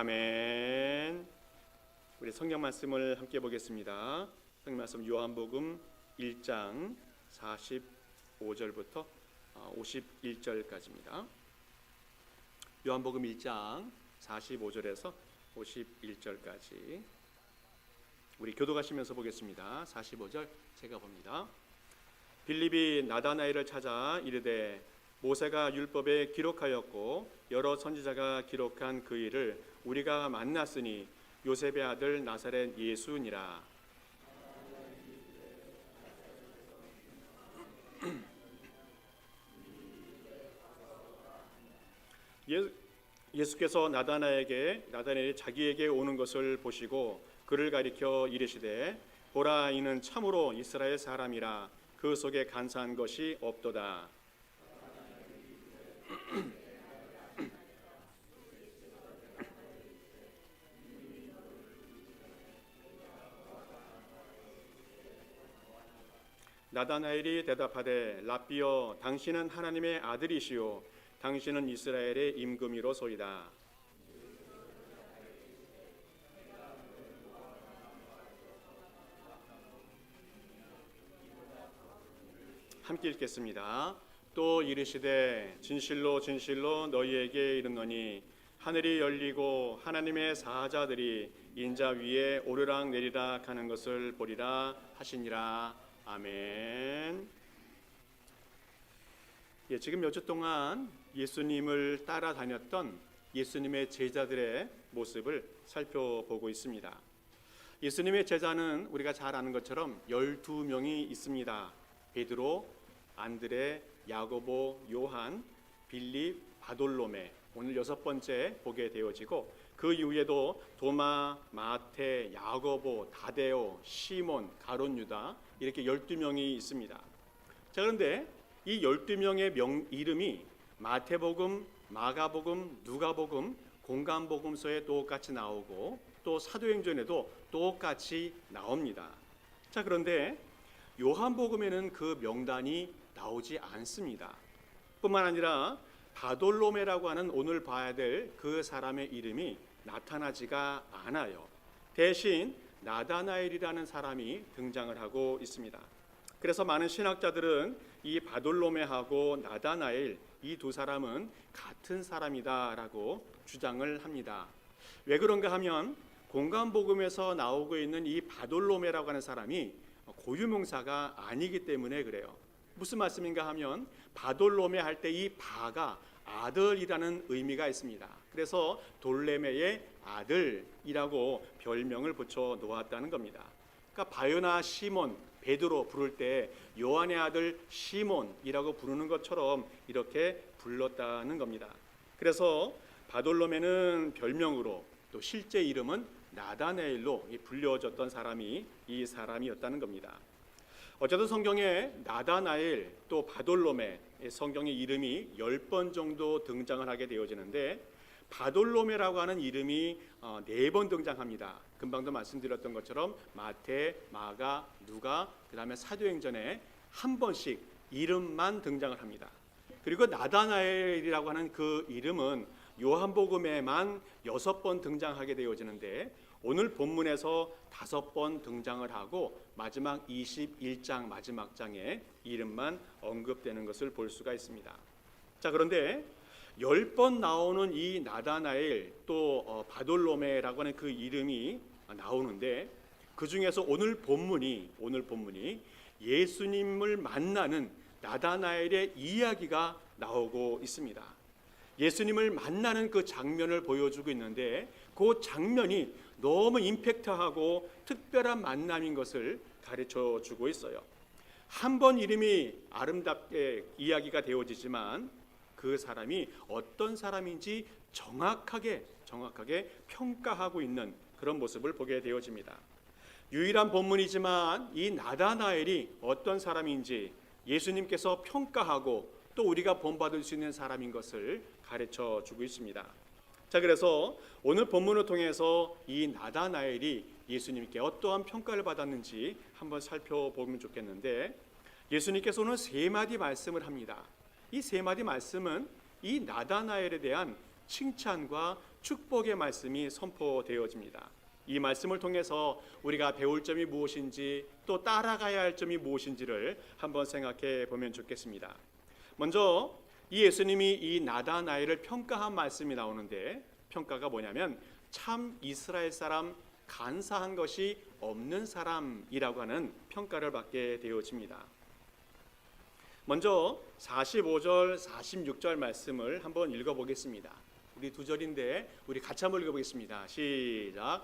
아멘. 우리 성경 말씀을 함께 보겠습니다. 성경 말씀 요한복음 1장 45절부터 51절까지입니다. 요한복음 1장 45절에서 51절까지 우리 교도가시면서 보겠습니다. 45절 제가 봅니다. 빌립이 나다나엘을 찾아 이르되 모세가 율법에 기록하였고 여러 선지자가 기록한 그 일을 우리가 만났으니 요셉의 아들 나사렛 예수니라. 예수께서 나다나엘이 자기에게 오는 것을 보시고 그를 가리켜 이르시되 보라, 이는 참으로 이스라엘 사람이라 그 속에 간사한 것이 없도다. 나다나엘이 대답하되 랍비여, 당신은 하나님의 아들이시요 당신은 이스라엘의 임금이로소이다. 함께 읽겠습니다. 또 이르시되 진실로 진실로 너희에게 이르노니 하늘이 열리고 하나님의 사자들이 인자 위에 오르락 내리락 하는 것을 보리라 하시니라. 아멘. 지금 몇 주 동안 예수님을 따라다녔던 예수님의 제자들의 모습을 살펴보고 있습니다. 예수님의 제자는 우리가 잘 아는 것처럼 12명이 있습니다. 베드로, 안드레, 야고보, 요한, 빌립, 바돌로메, 오늘 6번째 보게 되어지고 그 이후에도 도마, 마태, 야고보, 다데오, 시몬, 가룟 유다 이렇게 12명이 있습니다. 자, 그런데 이 12명의 이름이 마태복음, 마가복음, 누가복음, 공간복음서에 똑같이 나오고 또 사도행전에도 똑같이 나옵니다. 자, 그런데 요한복음에는 그 명단이 나오지 않습니다. 뿐만 아니라 바돌로메라고 하는 오늘 봐야 될 그 사람의 이름이 나타나지가 않아요. 대신 나다나엘이라는 사람이 등장을 하고 있습니다. 그래서 많은 신학자들은 이 바돌로메하고 나다나엘 이 두 사람은 같은 사람이다라고 주장을 합니다. 왜 그런가 하면 공간복음에서 나오고 있는 이 바돌로메라고 하는 사람이 고유명사가 아니기 때문에 그래요. 무슨 말씀인가 하면 바돌로메 할 때 이 바가 아들이라는 의미가 있습니다. 그래서 돌레메의 아들이라고 별명을 붙여 놓았다는 겁니다. 그러니까 바요나 시몬, 베드로 부를 때 요한의 아들 시몬이라고 부르는 것처럼 이렇게 불렀다는 겁니다. 그래서 바돌로메는 별명으로 또 실제 이름은 나다나엘로 불려졌던 사람이 이 사람이었다는 겁니다. 어쨌든 성경에 나다나엘 또 바돌로메 성경의 이름이 10번 정도 등장을 하게 되어지는데 바돌로메라고 하는 이름이 4번 등장합니다. 금방도 말씀드렸던 것처럼 마태, 마가, 누가, 그 다음에 사도행전에 한 번씩 이름만 등장을 합니다. 그리고 나다나엘이라고 하는 그 이름은 요한복음에만 6번 등장하게 되어지는데 오늘 본문에서 5번 등장을 하고 마지막 21장 마지막 장에 이름만 언급되는 것을 볼 수가 있습니다. 자, 그런데 10번 나오는 이 나다나엘 또 바돌로메라고 하는 그 이름이 나오는데 그 중에서 오늘 본문이 예수님을 만나는 나다나엘의 이야기가 나오고 있습니다. 예수님을 만나는 그 장면을 보여주고 있는데 그 장면이 너무 임팩트하고 특별한 만남인 것을 가르쳐 주고 있어요. 한 번 이름이 아름답게 이야기가 되어지지만 그 사람이 어떤 사람인지 정확하게 평가하고 있는 그런 모습을 보게 되어집니다. 유일한 본문이지만 이 나다나엘이 어떤 사람인지 예수님께서 평가하고 또 우리가 본받을 수 있는 사람인 것을 가르쳐 주고 있습니다. 자, 그래서 오늘 본문을 통해서 이 나다나엘이 예수님께 어떠한 평가를 받았는지 한번 살펴보면 좋겠는데 예수님께서 오늘 3마디 말씀을 합니다. 이 3마디 말씀은 이 나다나엘에 대한 칭찬과 축복의 말씀이 선포되어집니다. 이 말씀을 통해서 우리가 배울 점이 무엇인지 또 따라가야 할 점이 무엇인지를 한번 생각해 보면 좋겠습니다. 먼저 이 예수님이 이 나다나엘을 평가한 말씀이 나오는데, 평가가 뭐냐면 참 이스라엘 사람, 간사한 것이 없는 사람이라고 하는 평가를 받게 되어집니다. 먼저 45절 46절 말씀을 한번 읽어보겠습니다. 우리 두 절인데 우리 같이 한번 읽어보겠습니다. 시작.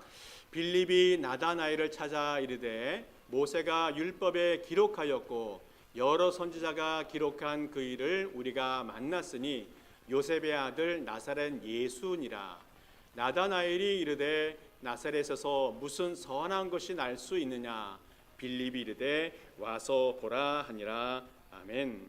빌립이 나다나엘을 찾아 이르되 모세가 율법에 기록하였고 여러 선지자가 기록한 그 일을 우리가 만났으니 요셉의 아들 나사렛 예수니라. 나다나엘이 이르되 나사렛에서 무슨 선한 것이 날 수 있느냐. 빌립이 이르되 와서 보라 하니라. 아멘.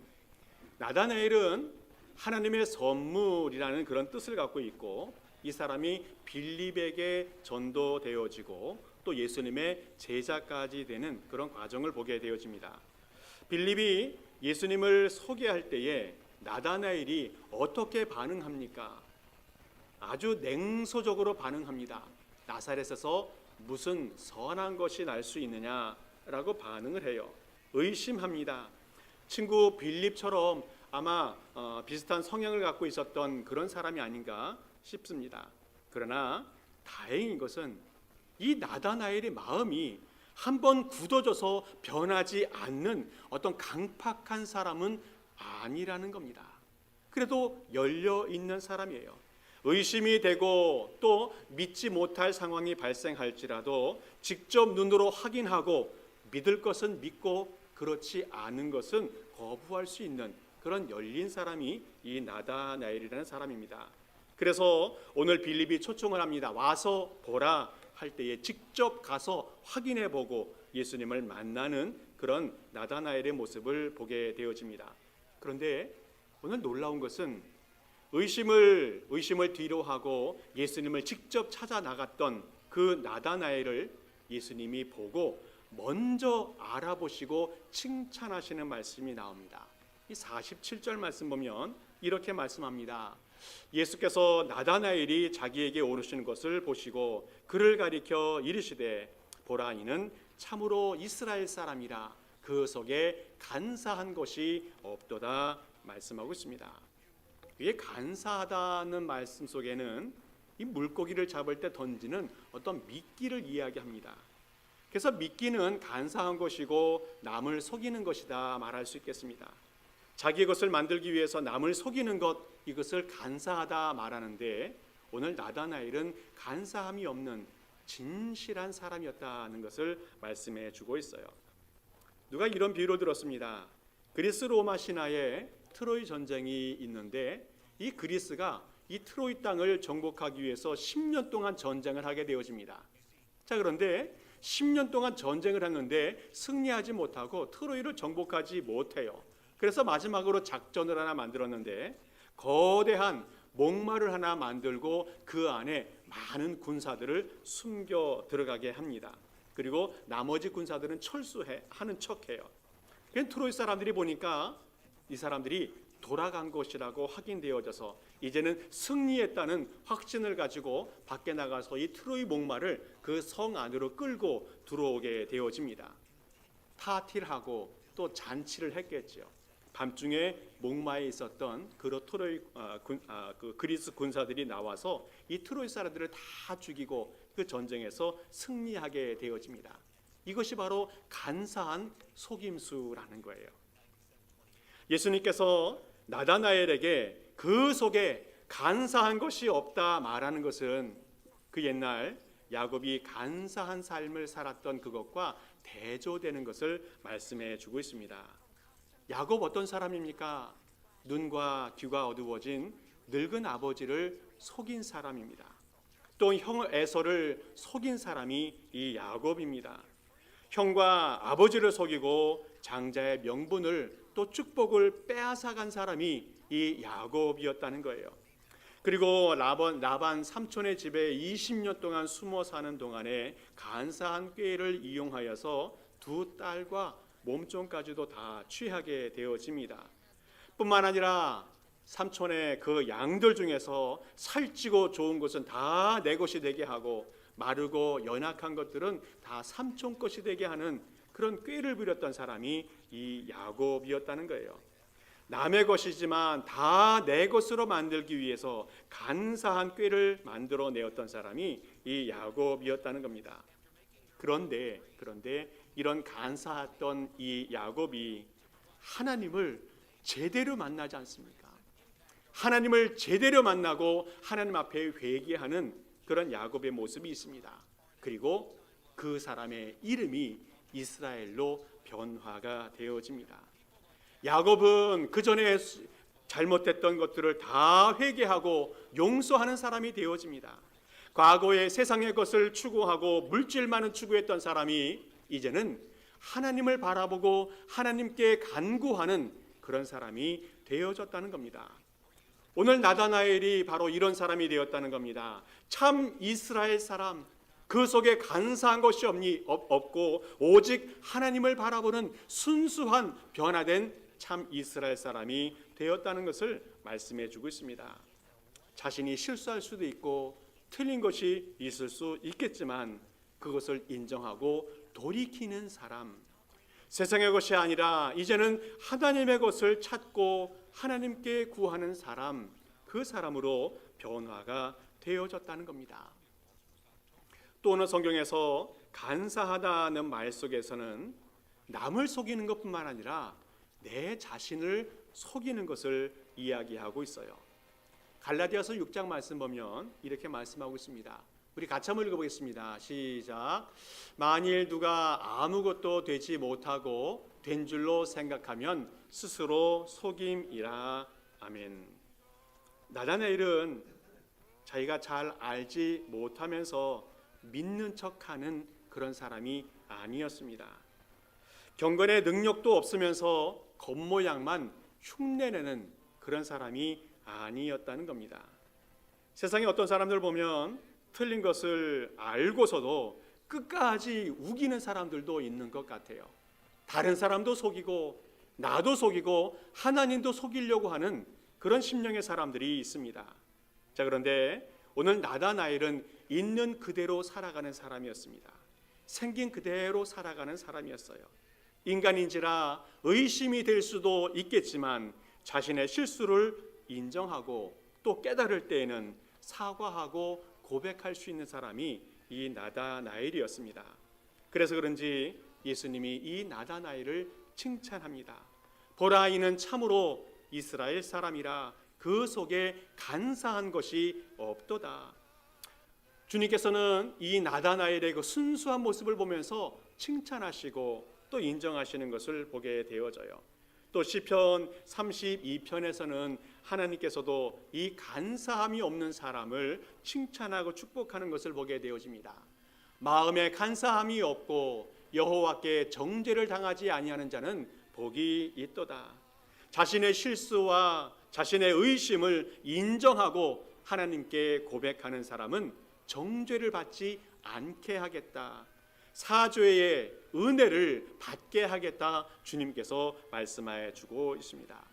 나다나엘은 하나님의 선물이라는 그런 뜻을 갖고 있고, 이 사람이 빌립에게 전도되어지고 또 예수님의 제자까지 되는 그런 과정을 보게 되어집니다. 빌립이 예수님을 소개할 때에 나다나엘이 어떻게 반응합니까? 아주 냉소적으로 반응합니다. 나사렛에서 무슨 선한 것이 날 수 있느냐라고 반응을 해요. 의심합니다. 친구 빌립처럼 아마 비슷한 성향을 갖고 있었던 그런 사람이 아닌가 싶습니다. 그러나 다행인 것은 이 나다나엘의 마음이 한번 굳어져서 변하지 않는 어떤 강팍한 사람은 아니라는 겁니다. 그래도 열려 있는 사람이에요. 의심이 되고 또 믿지 못할 상황이 발생할지라도 직접 눈으로 확인하고 믿을 것은 믿고 그렇지 않은 것은 거부할 수 있는 그런 열린 사람이 이 나다나엘이라는 사람입니다. 그래서 오늘 빌립이 초청을 합니다. 와서 보라 할 때에 직접 가서 확인해 보고 예수님을 만나는 그런 나다나엘의 모습을 보게 되어집니다. 그런데 오늘 놀라운 것은 의심을 뒤로 하고 예수님을 직접 찾아 나갔던 그 나다나엘을 예수님이 보고 먼저 알아보시고 칭찬하시는 말씀이 나옵니다. 이 47절 말씀 보면 이렇게 말씀합니다. 예수께서 나다나엘이 자기에게 오르시는 것을 보시고 그를 가리켜 이르시되 보라 이는 참으로 이스라엘 사람이라 그 속에 간사한 것이 없도다 말씀하고 있습니다. 이게 간사하다는 말씀 속에는 이 물고기를 잡을 때 던지는 어떤 미끼를 이야기합니다. 그래서 미끼는 간사한 것이고 남을 속이는 것이다 말할 수 있겠습니다. 자기의 것을 만들기 위해서 남을 속이는 것, 이것을 간사하다 말하는데 오늘 나다나엘은 간사함이 없는 진실한 사람이었다는 것을 말씀해 주고 있어요. 누가 이런 비유를 들었습니다. 그리스 로마 신화에 트로이 전쟁이 있는데 이 그리스가 이 트로이 땅을 정복하기 위해서 10년 동안 전쟁을 하게 되어집니다. 자, 그런데 10년 동안 전쟁을 했는데 승리하지 못하고 트로이를 정복하지 못해요. 그래서 마지막으로 작전을 하나 만들었는데 거대한 목마를 하나 만들고 그 안에 많은 군사들을 숨겨 들어가게 합니다. 그리고 나머지 군사들은 철수하는 척해요. 그래서 트로이 사람들이 보니까 이 사람들이 돌아간 것이라고 확인되어져서 이제는 승리했다는 확신을 가지고 밖에 나가서 이 트로이 목마를 그 성 안으로 끌고 들어오게 되어집니다. 파티를 하고 또 잔치를 했겠죠. 밤중에 목마에 있었던 그 그리스 군사들이 나와서 이 트로이 사람들을 다 죽이고 그 전쟁에서 승리하게 되어집니다. 이것이 바로 간사한 속임수라는 거예요. 예수님께서 나다나엘에게 그 속에 간사한 것이 없다 말하는 것은 그 옛날 야곱이 간사한 삶을 살았던 그것과 대조되는 것을 말씀해 주고 있습니다. 야곱 어떤 사람입니까? 눈과 귀가 어두워진 늙은 아버지를 속인 사람입니다. 또 형 에서를 속인 사람이 이 야곱입니다. 형과 아버지를 속이고 장자의 명분을 또 축복을 빼앗아간 사람이 이 야곱이었다는 거예요. 그리고 라반 삼촌의 집에 20년 동안 숨어 사는 동안에 간사한 꾀를 이용하여서 두 딸과 몸종까지도 다 취하게 되어집니다. 뿐만 아니라 삼촌의 그 양들 중에서 살찌고 좋은 것은 다 내 것이 되게 하고 마르고 연약한 것들은 다 삼촌 것이 되게 하는 그런 꾀를 부렸던 사람이 이 야곱이었다는 거예요. 남의 것이지만 다 내 것으로 만들기 위해서 간사한 꾀를 만들어내었던 사람이 이 야곱이었다는 겁니다. 그런데 이런 간사했던 이 야곱이 하나님을 제대로 만나지 않습니까? 하나님을 제대로 만나고 하나님 앞에 회개하는 그런 야곱의 모습이 있습니다. 그리고 그 사람의 이름이 이스라엘로 변화가 되어집니다. 야곱은 그 전에 잘못됐던 것들을 다 회개하고 용서하는 사람이 되어집니다. 과거에 세상의 것을 추구하고 물질만을 추구했던 사람이 이제는 하나님을 바라보고 하나님께 간구하는 그런 사람이 되어졌다는 겁니다. 오늘 나다나엘이 바로 이런 사람이 되었다는 겁니다. 참 이스라엘 사람, 그 속에 간사한 것이 없고 오직 하나님을 바라보는 순수한 변화된 참 이스라엘 사람이 되었다는 것을 말씀해 주고 있습니다. 자신이 실수할 수도 있고 틀린 것이 있을 수 있겠지만 그것을 인정하고 돌이키는 사람, 세상의 것이 아니라 이제는 하나님의 것을 찾고 하나님께 구하는 사람, 그 사람으로 변화가 되어졌다는 겁니다. 또 어느 성경에서 간사하다는 말 속에서는 남을 속이는 것뿐만 아니라 내 자신을 속이는 것을 이야기하고 있어요. 갈라디아서 6장 말씀 보면 이렇게 말씀하고 있습니다. 우리 같이 한번 읽어보겠습니다. 시작. 만일 누가 아무것도 되지 못하고 된 줄로 생각하면 스스로 속임이라. 아멘. 나다나엘은 자기가 잘 알지 못하면서 믿는 척하는 그런 사람이 아니었습니다. 경건의 능력도 없으면서 겉모양만 흉내내는 그런 사람이 아니었다는 겁니다. 세상에 어떤 사람들 보면 틀린 것을 알고서도 끝까지 우기는 사람들도 있는 것 같아요. 다른 사람도 속이고 나도 속이고 하나님도 속이려고 하는 그런 심령의 사람들이 있습니다. 자, 그런데 오늘 나다나엘은 있는 그대로 살아가는 사람이었습니다. 생긴 그대로 살아가는 사람이었어요. 인간인지라 의심이 될 수도 있겠지만 자신의 실수를 인정하고 또 깨달을 때에는 사과하고 고백할 수 있는 사람이 이 나다나엘이었습니다. 그래서 그런지 예수님이 이 나다나엘을 칭찬합니다. 보라, 이는 참으로 이스라엘 사람이라 그 속에 간사한 것이 없도다. 주님께서는 이 나다나엘의 그 순수한 모습을 보면서 칭찬하시고 또 인정하시는 것을 보게 되어져요. 또 시편 32편에서는 하나님께서도 이 간사함이 없는 사람을 칭찬하고 축복하는 것을 보게 되어집니다. 마음에 간사함이 없고 여호와께 정죄를 당하지 아니하는 자는 복이 있도다. 자신의 실수와 자신의 의심을 인정하고 하나님께 고백하는 사람은 정죄를 받지 않게 하겠다. 사죄의 은혜를 받게 하겠다. 주님께서 말씀해 주고 있습니다.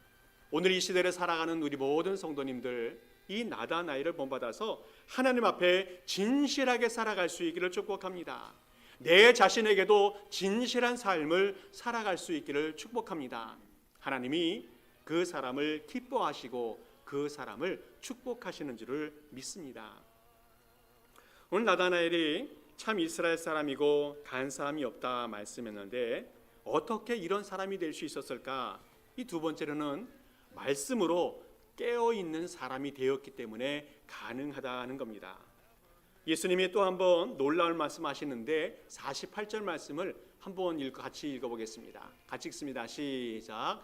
오늘 이 시대를 살아가는 우리 모든 성도님들, 이 나다나엘을 본받아서 하나님 앞에 진실하게 살아갈 수 있기를 축복합니다. 내 자신에게도 진실한 삶을 살아갈 수 있기를 축복합니다. 하나님이 그 사람을 기뻐하시고 그 사람을 축복하시는 줄을 믿습니다. 오늘 나다나엘이 참 이스라엘 사람이고 간사함이 없다 말씀했는데 어떻게 이런 사람이 될 수 있었을까? 이 두 번째로는 말씀으로 깨어있는 사람이 되었기 때문에 가능하다는 겁니다. 예수님이 또 한번 놀라운 말씀하시는데 48절 말씀을 한번 같이 읽어보겠습니다. 같이 읽습니다. 시작.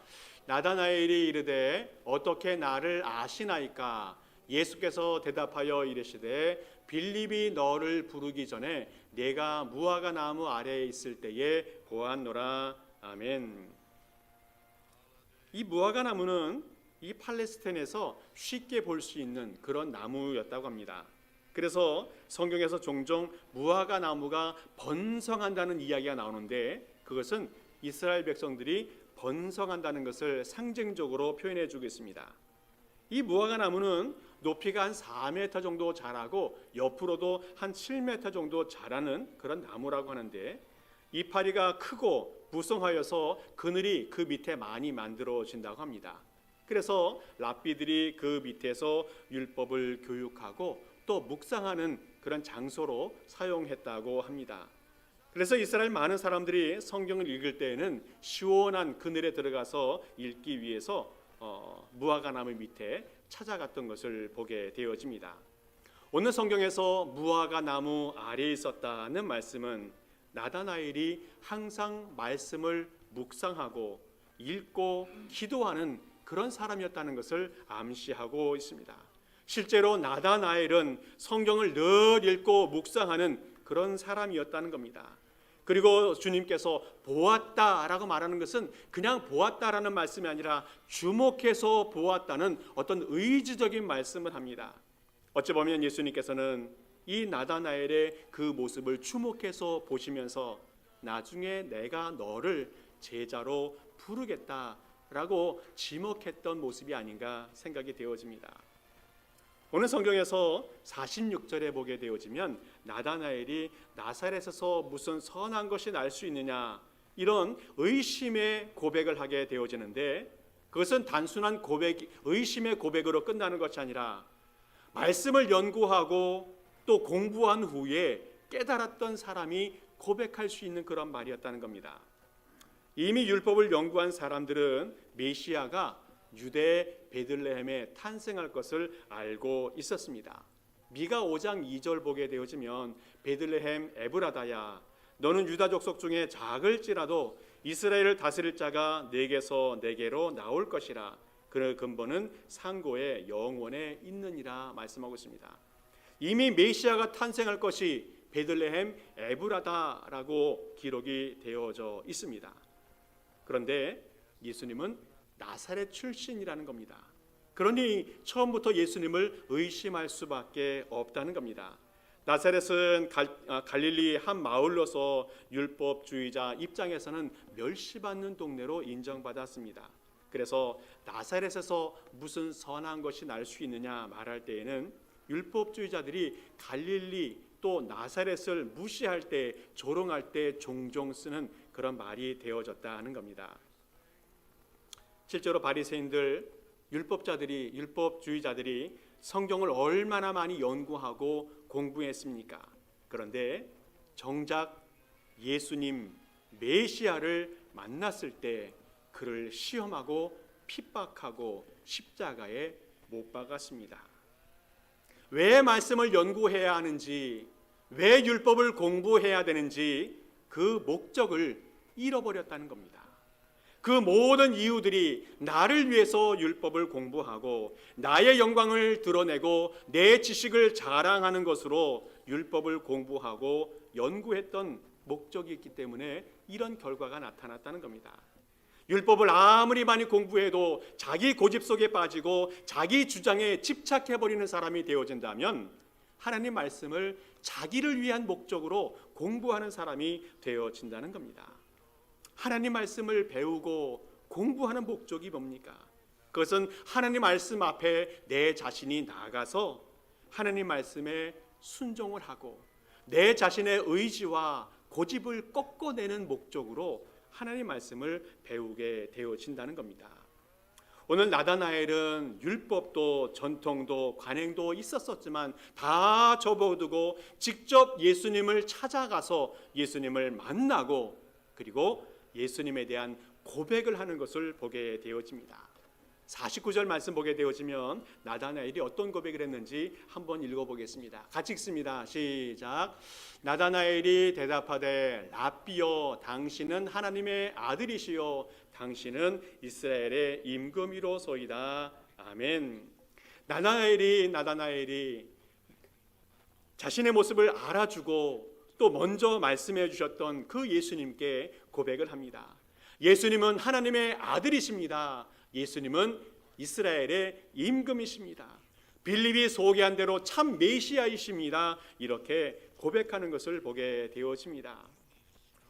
나다나엘이 이르되 어떻게 나를 아시나이까? 예수께서 대답하여 이르시되 빌립이 너를 부르기 전에 내가 무화과 나무 아래에 있을 때에 보았노라. 아멘. 이 무화과 나무는 이 팔레스타인에서 쉽게 볼 수 있는 그런 나무였다고 합니다. 그래서 성경에서 종종 무화과 나무가 번성한다는 이야기가 나오는데 그것은 이스라엘 백성들이 번성한다는 것을 상징적으로 표현해 주고 있습니다. 이 무화과 나무는 높이가 한 4m 정도 자라고 옆으로도 한 7m 정도 자라는 그런 나무라고 하는데, 이파리가 크고 무성하여서 그늘이 그 밑에 많이 만들어진다고 합니다. 그래서 랍비들이 그 밑에서 율법을 교육하고 또 묵상하는 그런 장소로 사용했다고 합니다. 그래서 이스라엘 많은 사람들이 성경을 읽을 때에는 시원한 그늘에 들어가서 읽기 위해서 무화과 나무 밑에 찾아갔던 것을 보게 되어집니다. 오늘 성경에서 무화과 나무 아래에 있었다는 말씀은 나다나엘이 항상 말씀을 묵상하고 읽고 기도하는 그런 사람이었다는 것을 암시하고 있습니다. 실제로 나다나엘은 성경을 늘 읽고 묵상하는 그런 사람이었다는 겁니다. 그리고 주님께서 보았다라고 말하는 것은 그냥 보았다라는 말씀이 아니라 주목해서 보았다는 어떤 의지적인 말씀을 합니다. 어찌 보면 예수님께서는 이 나다나엘의 그 모습을 주목해서 보시면서 나중에 내가 너를 제자로 부르겠다라고 지목했던 모습이 아닌가 생각이 되어집니다. 오늘 성경에서 46절에 보게 되어지면 나다나엘이 나사렛에서 무슨 선한 것이 날 수 있느냐, 이런 의심의 고백을 하게 되어지는데, 그것은 단순한 의심의 고백으로 끝나는 것이 아니라 말씀을 연구하고 또 공부한 후에 깨달았던 사람이 고백할 수 있는 그런 말이었다는 겁니다. 이미 율법을 연구한 사람들은 메시아가 유대 베들레헴에 탄생할 것을 알고 있었습니다. 미가 5장 2절 보게 되어지면 베들레헴 에브라다야, 너는 유다 족속 중에 작을지라도 이스라엘을 다스릴 자가 내게서 내게로 나올 것이라. 그의 근본은 상고의 영원에 있느니라 말씀하고 있습니다. 이미 메시아가 탄생할 것이 베들레헴 에브라다라고 기록이 되어져 있습니다. 그런데 예수님은 나사렛 출신이라는 겁니다. 그러니 처음부터 예수님을 의심할 수밖에 없다는 겁니다. 나사렛은 갈릴리 한 마을로서 율법주의자 입장에서는 멸시받는 동네로 인정받았습니다. 그래서 나사렛에서 무슨 선한 것이 날 수 있느냐 말할 때에는 율법주의자들이 갈릴리 또 나사렛을 무시할 때, 조롱할 때 종종 쓰는 그런 말이 되어졌다는 겁니다. 실제로 바리새인들, 율법주의자들이 성경을 얼마나 많이 연구하고 공부했습니까? 그런데 정작 예수님 메시아를 만났을 때 그를 시험하고 핍박하고 십자가에 못 박았습니다. 왜 말씀을 연구해야 하는지, 왜 율법을 공부해야 되는지 그 목적을 잃어버렸다는 겁니다. 그 모든 이유들이 나를 위해서 율법을 공부하고 나의 영광을 드러내고 내 지식을 자랑하는 것으로 율법을 공부하고 연구했던 목적이 있기 때문에 이런 결과가 나타났다는 겁니다. 율법을 아무리 많이 공부해도 자기 고집 속에 빠지고 자기 주장에 집착해버리는 사람이 되어진다면 하나님 말씀을 자기를 위한 목적으로 공부하는 사람이 되어진다는 겁니다. 하나님 말씀을 배우고 공부하는 목적이 뭡니까? 그것은 하나님 말씀 앞에 내 자신이 나가서 하나님 말씀에 순종을 하고 내 자신의 의지와 고집을 꺾어내는 목적으로 하나님 말씀을 배우게 되어진다는 겁니다. 오늘 나다나엘은 율법도 전통도 관행도 있었지만 다 접어두고 직접 예수님을 찾아가서 예수님을 만나고 그리고 예수님에 대한 고백을 하는 것을 보게 되어집니다. 49절 말씀 보게 되어지면 나다나엘이 어떤 고백을 했는지 한번 읽어보겠습니다. 같이 읽습니다. 시작. 나다나엘이 대답하되 랍비여, 당신은 하나님의 아들이시요 당신은 이스라엘의 임금이로소이다. 아멘. 나다나엘이 자신의 모습을 알아주고 또 먼저 말씀해 주셨던 그 예수님께 고백을 합니다. 예수님은 하나님의 아들이십니다. 예수님은 이스라엘의 임금이십니다. 빌립이 소개한 대로 참 메시아이십니다. 이렇게 고백하는 것을 보게 되어집니다.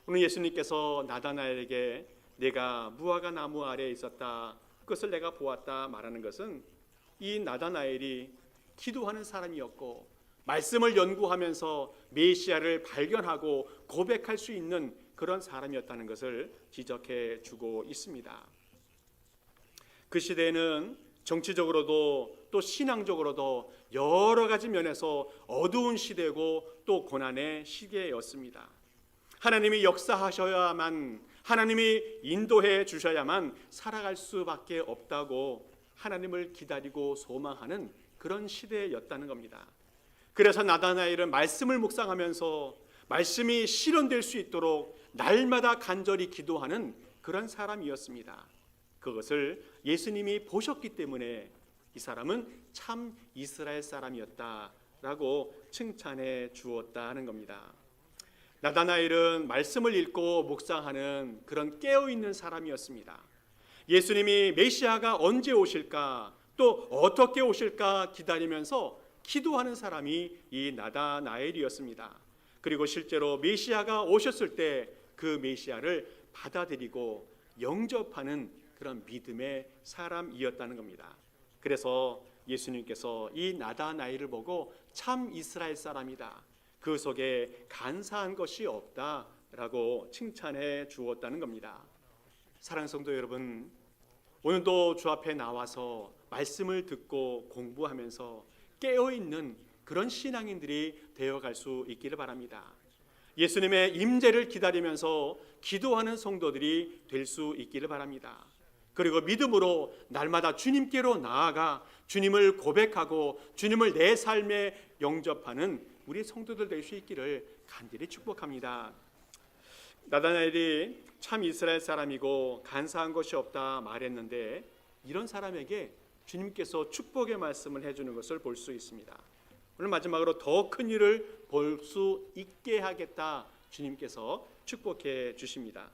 오늘 예수님께서 나다나엘에게 내가 무화과 나무 아래에 있었다, 그것을 내가 보았다 말하는 것은 이 나다나엘이 기도하는 사람이었고 말씀을 연구하면서 메시아를 발견하고 고백할 수 있는 그런 사람이었다는 것을 지적해 주고 있습니다. 그 시대에는 정치적으로도 또 신앙적으로도 여러 가지 면에서 어두운 시대고 또 고난의 시대였습니다. 하나님이 역사하셔야만, 하나님이 인도해 주셔야만 살아갈 수밖에 없다고 하나님을 기다리고 소망하는 그런 시대였다는 겁니다. 그래서 나다나엘은 말씀을 묵상하면서 말씀이 실현될 수 있도록 날마다 간절히 기도하는 그런 사람이었습니다. 그것을 예수님이 보셨기 때문에 이 사람은 참 이스라엘 사람이었다라고 칭찬해 주었다는 겁니다. 나다나엘은 말씀을 읽고 묵상하는 그런 깨어있는 사람이었습니다. 예수님이 메시아가 언제 오실까 또 어떻게 오실까 기다리면서 기도하는 사람이 이 나다나엘이었습니다. 그리고 실제로 메시아가 오셨을 때 그 메시아를 받아들이고 영접하는 그런 믿음의 사람이었다는 겁니다. 그래서 예수님께서 이 나다나엘을 보고 참 이스라엘 사람이다, 그 속에 간사한 것이 없다라고 칭찬해 주었다는 겁니다. 사랑하는 성도 여러분, 오늘도 주 앞에 나와서 말씀을 듣고 공부하면서 깨어있는 그런 신앙인들이 되어갈 수 있기를 바랍니다. 예수님의 임재를 기다리면서 기도하는 성도들이 될 수 있기를 바랍니다. 그리고 믿음으로 날마다 주님께로 나아가 주님을 고백하고 주님을 내 삶에 영접하는 우리 성도들 될 수 있기를 간절히 축복합니다. 나다나엘이 참 이스라엘 사람이고 간사한 것이 없다 말했는데, 이런 사람에게 주님께서 축복의 말씀을 해주는 것을 볼 수 있습니다. 오늘 마지막으로 더 큰 일을 볼 수 있게 하겠다, 주님께서 축복해 주십니다.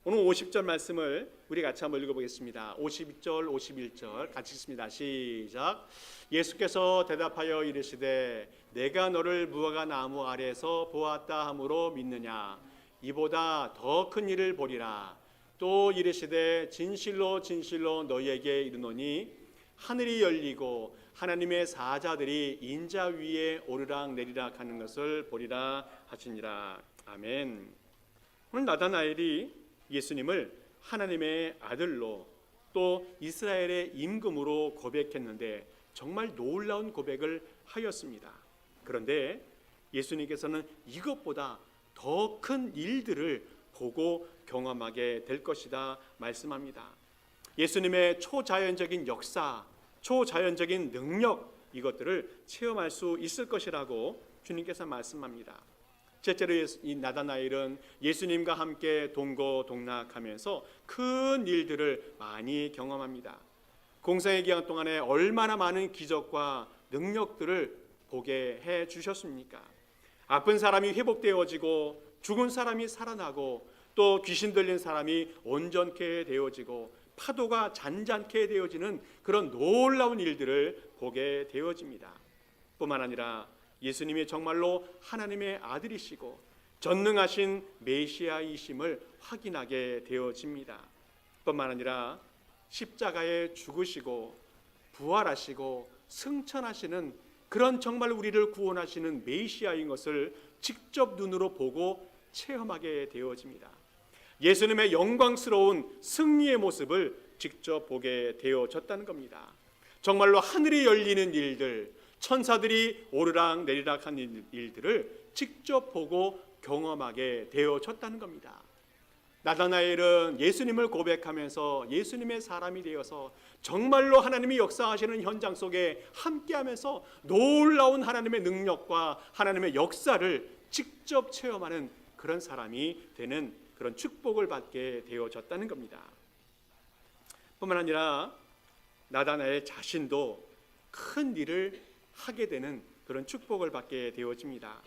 오늘 50절 말씀을 우리 같이 한번 읽어보겠습니다. 52절 51절 같이 읽습니다. 시작. 예수께서 대답하여 이르시되 내가 너를 무화과 나무 아래에서 보았다 함으로 믿느냐? 이보다 더 큰 일을 보리라. 또 이르시되 진실로 진실로 너희에게 이르노니 하늘이 열리고 하나님의 사자들이 인자 위에 오르락 내리락 하는 것을 보리라 하시니라. 아멘. 오늘 나다나엘이 예수님을 하나님의 아들로 또 이스라엘의 임금으로 고백했는데 정말 놀라운 고백을 하였습니다. 그런데 예수님께서는 이것보다 더 큰 일들을 보고 경험하게 될 것이다 말씀합니다. 예수님의 초자연적인 역사, 초자연적인 능력, 이것들을 체험할 수 있을 것이라고 주님께서 말씀합니다. 실제로 이 나다나엘은 예수님과 함께 동고동락하면서 큰 일들을 많이 경험합니다. 공생의 기간 동안에 얼마나 많은 기적과 능력들을 보게 해 주셨습니까? 아픈 사람이 회복되어지고 죽은 사람이 살아나고 또 귀신 들린 사람이 온전케 되어지고 파도가 잔잔케 되어지는 그런 놀라운 일들을 보게 되어집니다. 뿐만 아니라 예수님이 정말로 하나님의 아들이시고 전능하신 메시아이심을 확인하게 되어집니다. 뿐만 아니라 십자가에 죽으시고 부활하시고 승천하시는 그런 정말 우리를 구원하시는 메시아인 것을 직접 눈으로 보고 체험하게 되어집니다. 예수님의 영광스러운 승리의 모습을 직접 보게 되어졌다는 겁니다. 정말로 하늘이 열리는 일들, 천사들이 오르락 내리락 하는 일들을 직접 보고 경험하게 되어졌다는 겁니다. 나다나엘은 예수님을 고백하면서 예수님의 사람이 되어서 정말로 하나님이 역사하시는 현장 속에 함께하면서 놀라운 하나님의 능력과 하나님의 역사를 직접 체험하는 그런 사람이 되는 그런 축복을 받게 되어졌다는 겁니다. 뿐만 아니라 나다나엘 자신도 큰 일을 하게 되는 그런 축복을 받게 되어집니다.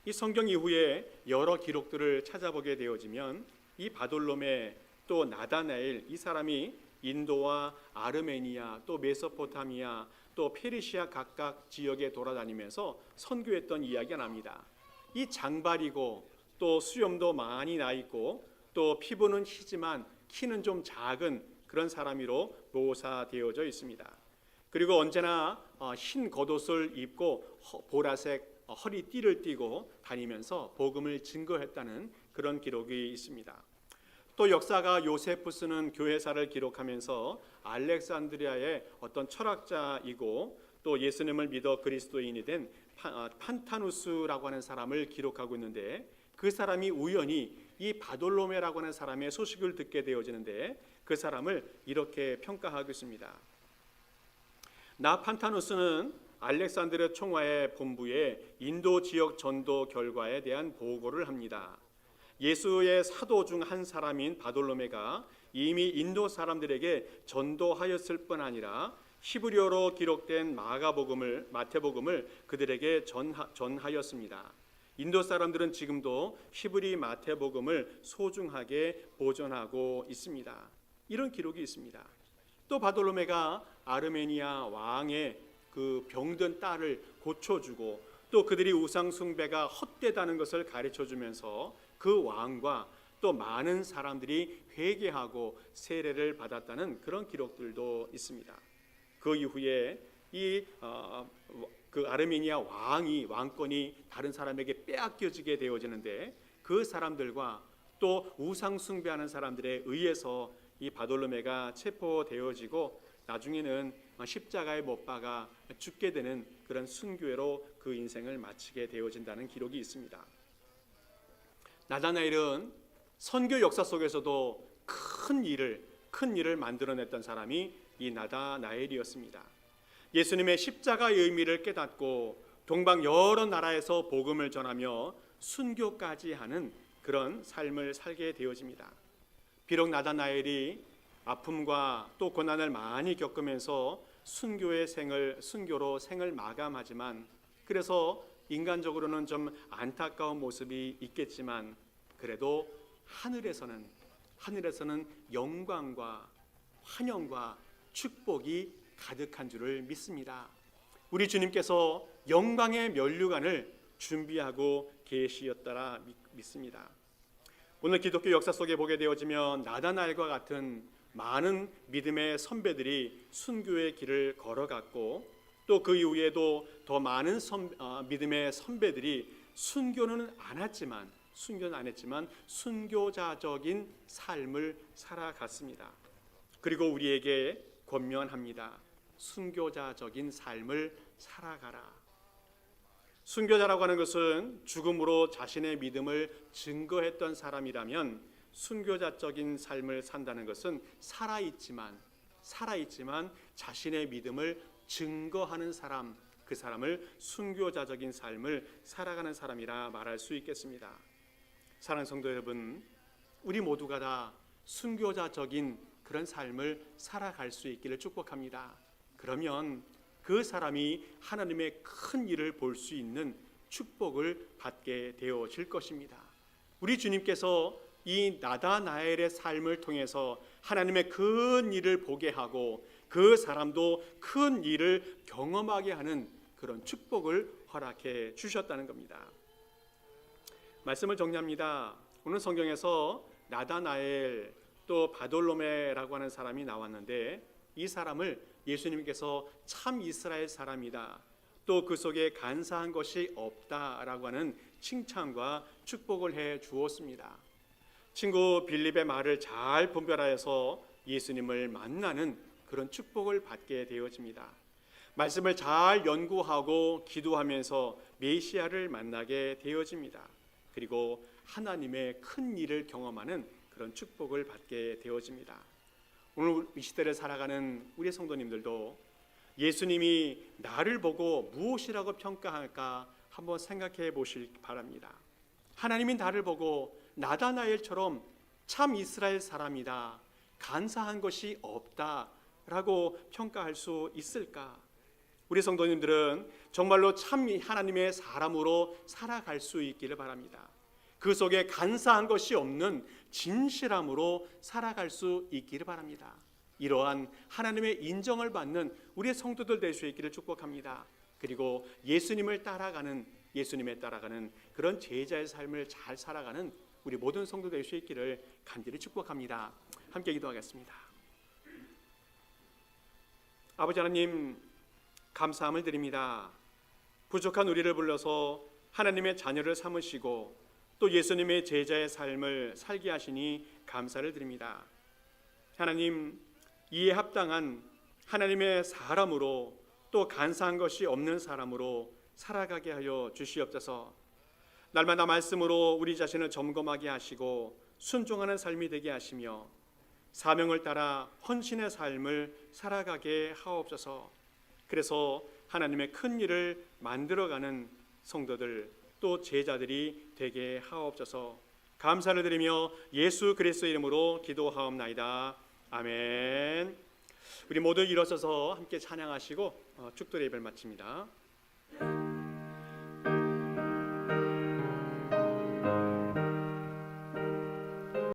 이 성경 이후에 여러 기록들을 찾아보게 되어지면 이 바돌롬의 또 나다나엘, 이 사람이 인도와 아르메니아 또 메소포타미아 또 페르시아 각각 지역에 돌아다니면서 선교했던 이야기가 납니다. 이 장발이고 또 수염도 많이 나 있고 또 피부는 희지만 키는 좀 작은 그런 사람으로 묘사되어져 있습니다. 그리고 언제나 흰 겉옷을 입고 보라색 허리띠를 띠고 다니면서 복음을 증거했다는 그런 기록이 있습니다. 또 역사가 요세푸스는 교회사를 기록하면서 알렉산드리아의 어떤 철학자이고 또 예수님을 믿어 그리스도인이 된 판타누스라고 하는 사람을 기록하고 있는데, 그 사람이 우연히 이 바돌로메라고 하는 사람의 소식을 듣게 되어지는데 그 사람을 이렇게 평가하고 있습니다. 나 판타누스는 알렉산드르 총화의 본부에 인도 지역 전도 결과에 대한 보고를 합니다. 예수의 사도 중 한 사람인 바돌로메가 이미 인도 사람들에게 전도하였을 뿐 아니라 히브리어로 기록된 마태복음을 그들에게 전하였습니다. 인도 사람들은 지금도 히브리 마태복음을 소중하게 보존하고 있습니다. 이런 기록이 있습니다. 또 바돌로메가 아르메니아 왕의 그 병든 딸을 고쳐주고 또 그들이 우상 숭배가 헛되다는 것을 가르쳐주면서 그 왕과 또 많은 사람들이 회개하고 세례를 받았다는 그런 기록들도 있습니다. 그 이후에 그 아르메니아 왕권이 다른 사람에게 빼앗겨지게 되어지는데, 그 사람들과 또 우상 숭배하는 사람들에 의해서 이 바돌로메가 체포되어지고 나중에는 십자가에 못 박아 죽게 되는 그런 순교회로 그 인생을 마치게 되어진다는 기록이 있습니다. 나다나엘은 선교 역사 속에서도 큰 일을 만들어냈던 사람이 이 나다나엘이었습니다. 예수님의 십자가의 의미를 깨닫고 동방 여러 나라에서 복음을 전하며 순교까지 하는 그런 삶을 살게 되어집니다. 비록 나다나엘이 아픔과 또 고난을 많이 겪으면서 순교로 생을 마감하지만, 그래서 인간적으로는 좀 안타까운 모습이 있겠지만 그래도 하늘에서는 영광과 환영과 축복이 가득한 줄을 믿습니다. 우리 주님께서 영광의 면류관을 준비하고 계시었더라 믿습니다. 오늘 기독교 역사 속에 보게 되어지면 나다나엘과 같은 많은 믿음의 선배들이 순교의 길을 걸어갔고, 또 그 이후에도 더 많은 믿음의 선배들이 순교는 안 했지만 순교자적인 삶을 살아갔습니다. 그리고 우리에게 권면합니다. 순교자적인 삶을 살아가라. 순교자라고 하는 것은 죽음으로 자신의 믿음을 증거했던 사람이라면, 순교자적인 삶을 산다는 것은 살아있지만 자신의 믿음을 증거하는 사람, 그 사람을 순교자적인 삶을 살아가는 사람이라 말할 수 있겠습니다. 사랑하는 성도 여러분, 우리 모두가 다 순교자적인 그런 삶을 살아갈 수 있기를 축복합니다. 그러면 그 사람이 하나님의 큰 일을 볼 수 있는 축복을 받게 되어질 것입니다. 우리 주님께서 이 나다나엘의 삶을 통해서 하나님의 큰 일을 보게 하고 그 사람도 큰 일을 경험하게 하는 그런 축복을 허락해 주셨다는 겁니다. 말씀을 정리합니다. 오늘 성경에서 나다나엘 또 바돌로메라고 하는 사람이 나왔는데, 이 사람을 예수님께서 참 이스라엘 사람이다, 또 그 속에 간사한 것이 없다라고 하는 칭찬과 축복을 해 주었습니다. 친구 빌립의 말을 잘 분별하여서 예수님을 만나는 그런 축복을 받게 되어집니다. 말씀을 잘 연구하고 기도하면서 메시아를 만나게 되어집니다. 그리고 하나님의 큰 일을 경험하는 그런 축복을 받게 되어집니다. 오늘 이 시대를 살아가는 우리 성도님들도 예수님이 나를 보고 무엇이라고 평가할까 한번 생각해 보실 바랍니다. 하나님이 나를 보고 나다나엘처럼 참 이스라엘 사람이다, 간사한 것이 없다라고 평가할 수 있을까? 우리 성도님들은 정말로 참 하나님의 사람으로 살아갈 수 있기를 바랍니다. 그 속에 간사한 것이 없는 진실함으로 살아갈 수 있기를 바랍니다. 이러한 하나님의 인정을 받는 우리의 성도들 될 수 있기를 축복합니다. 그리고 예수님을 따라가는 그런 제자의 삶을 잘 살아가는 우리 모든 성도 될 수 있기를 간절히 축복합니다. 함께 기도하겠습니다. 아버지 하나님, 감사함을 드립니다. 부족한 우리를 불러서 하나님의 자녀를 삼으시고 또 예수님의 제자의 삶을 살게 하시니 감사를 드립니다. 하나님, 이에 합당한 하나님의 사람으로 또 간사한 것이 없는 사람으로 살아가게 하여 주시옵소서. 날마다 말씀으로 우리 자신을 점검하게 하시고 순종하는 삶이 되게 하시며 사명을 따라 헌신의 삶을 살아가게 하옵소서. 그래서 하나님의 큰 일을 만들어가는 성도들 또 제자들이 되게 하옵소서. 감사를 드리며 예수 그리스도의 이름으로 기도하옵나이다. 아멘. 우리 모두 일어서서 함께 찬양하시고 축도 예배를 마칩니다.